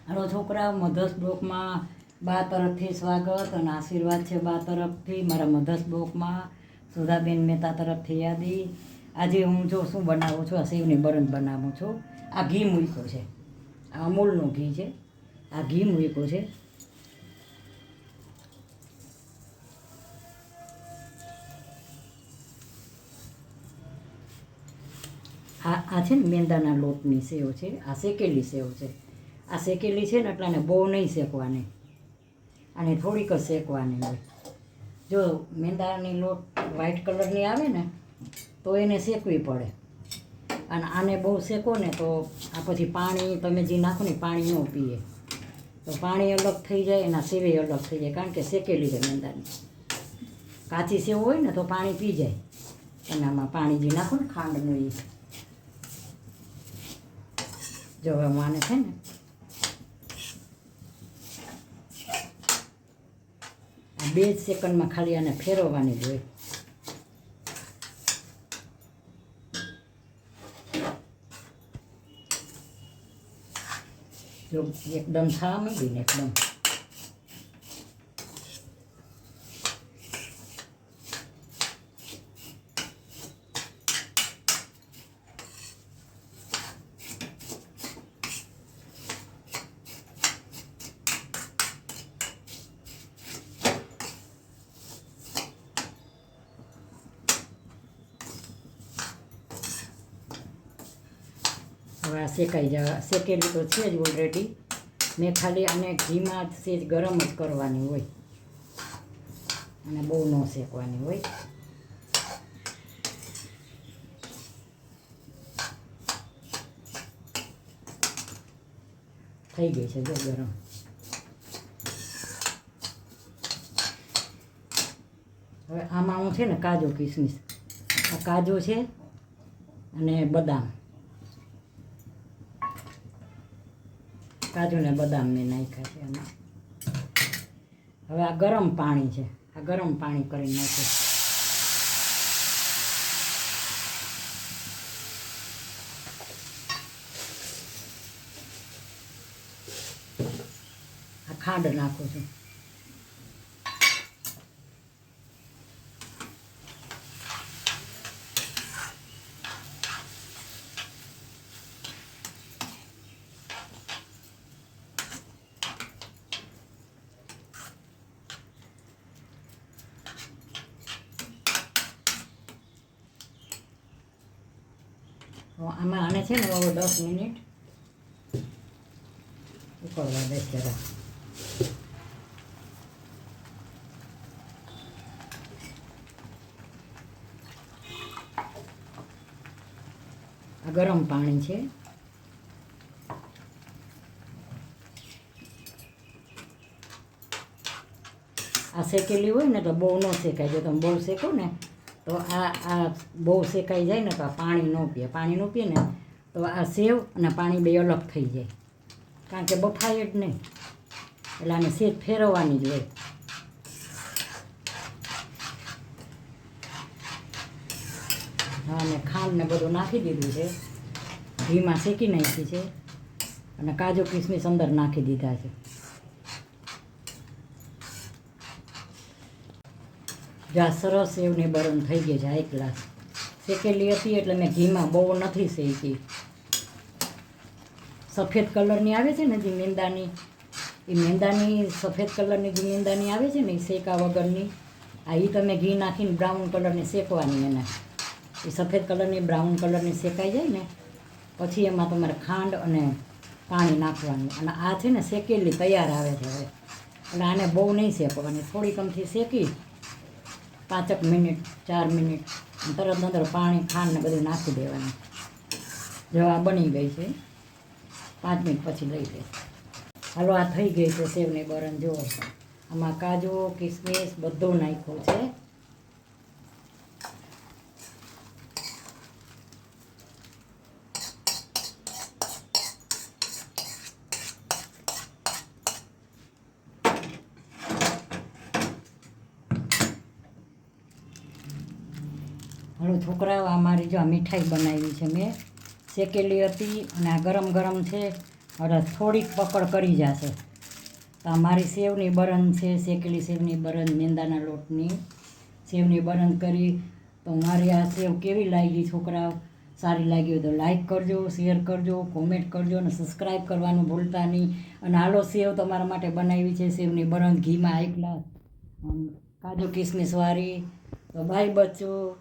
હાલો છોકરા, મધર્સ બ્લોકમાં બા તરફથી સ્વાગત અને આશીર્વાદ છે બા તરફથી મારા મધર્સ બ્લોકમાં. સુધાબેન મહેતા તરફથી યાદી. આજે હું જો શું બનાવું છું, આ સેવની બરંદ બનાવું છું. આ ઘી મૂક્યું છે, આ અમૂલનું ઘી છે. આ ઘી મૂક્યું છે. આ છે ને મેંદાના લોટની સેવ છે. આ શેકેલી સેવ છે. આ શેકેલી છે ને એટલે આને બહુ નહીં શેકવાની, આને થોડીક જ શેકવાની હોય. જો મેંદાની લોટ વ્હાઈટ કલરની આવે ને તો એને શેકવી પડે, અને આને બહુ શેકો ને તો આ પછી પાણી તમે જે નાખો ને પાણી ન પીએ, તો પાણી અલગ થઈ જાય, એના સેવે અલગ થઈ જાય, કારણ કે શેકેલી છે મેંદાની. કાચી સેવ હોય ને તો પાણી પી જાય, અને આમાં પાણી જે નાખો ને ખાંડનું એ. જો હવે હું આને છે ને આ 2 સેકન્ડમાં ખાલી આને ફેરવવાની જ હોય. જો એકદમ થવા માંડી ને એકદમ હવે આ શેકાઈ જાય. શેકેલી તો છે જ ઓલરેડી. મેં ખાલી આને ઘીમાં સેજ ગરમ જ કરવાની હોય, અને બહુ ન શેકવાની હોય. થઈ ગઈ છે જો ગરમ. હવે આમાં હું છે ને કાજુ કિસમિસ, આ કાજુ છે અને બદામ, કાજુ ને બદામ મેં નાખ્યા છે એમાં. હવે આ ગરમ પાણી છે, આ ગરમ પાણી કરી નાખ્યું. આ ખાંડ નાખું છું. આમાં આને છે ને હવે 10 મિનિટ ઉકળવા દઈશ જરા. આ ગરમ પાણી છે. આ શેકેલી હોય ને તો બહુ ન શેકાય. જો તમે બહુ શેકો ને તો આ બહુ શેકાઈ જાય ને તો આ પાણી ન પીએ. પાણી ન પીએ ને તો આ સેવ અને પાણી બે અલગ થઈ જાય, કારણ કે બફાય જ નહીં. એટલે આને સેજ ફેરવવાની જ હોય. હા, અને ખાંડ ને બધું નાખી દીધું છે, ઘીમાં શેકી નાખી છે, અને કાજુ કિસમિસ અંદર નાખી દીધા છે. જ્યાં સરસ સેવની બરંદ થઈ ગઈ છે. 1 ગ્લાસ શેકેલી હતી એટલે મેં ઘીમાં બહુ નથી શેકી. સફેદ કલરની આવે છે ને જે મેંદાની, એ મેંદાની સફેદ કલરની જે મેંદાની આવે છે ને એ શેકા વગરની, આ એ તમે ઘી નાખીને બ્રાઉન કલરની શેકવાની. એને એ સફેદ કલરની બ્રાઉન કલરની શેકાઈ જાય ને પછી એમાં તમારે ખાંડ અને પાણી નાખવાનું. અને આ છે ને શેકેલી તૈયાર આવે છે હવે. એટલે આને બહુ નહીં શેકવાની, થોડીક અમથી શેકી 5 મિનિટ 4 મિનિટ તરત અંદર પાણી ખાંડ ને બધું નાખી દેવાનું. જો આ બની ગઈ છે, 5 મિનિટ પછી લઈ લઈશ. હાલો, આ થઈ ગઈ છે સેવની બરંદ. જુઓ આમાં કાજુ કિસમિસ બધું નાખ્યું છે. હાલો છોકરાઓ, આ મારી જો આ મીઠાઈ બનાવી છે મેં. શેકેલી હતી અને આ ગરમ ગરમ છે. હવે થોડીક પકડ કરી જશે. તો આ મારી સેવની બરન છે, શેકેલી સેવની બરન, મેંદાના લોટની સેવની બરન કરી. તો મારી આ સેવ કેવી લાગી છોકરાઓ? સારી લાગી હોય તો લાઈક કરજો, શેર કરજો, કોમેન્ટ કરજો અને સબસ્ક્રાઈબ કરવાનું ભૂલતા નહીં. અને આલો સેવ તમારા માટે બનાવી છે, સેવની બરન ઘીમાં એકલા કાજુ કિસમિસવાળી. તો બાય બચ્ચો.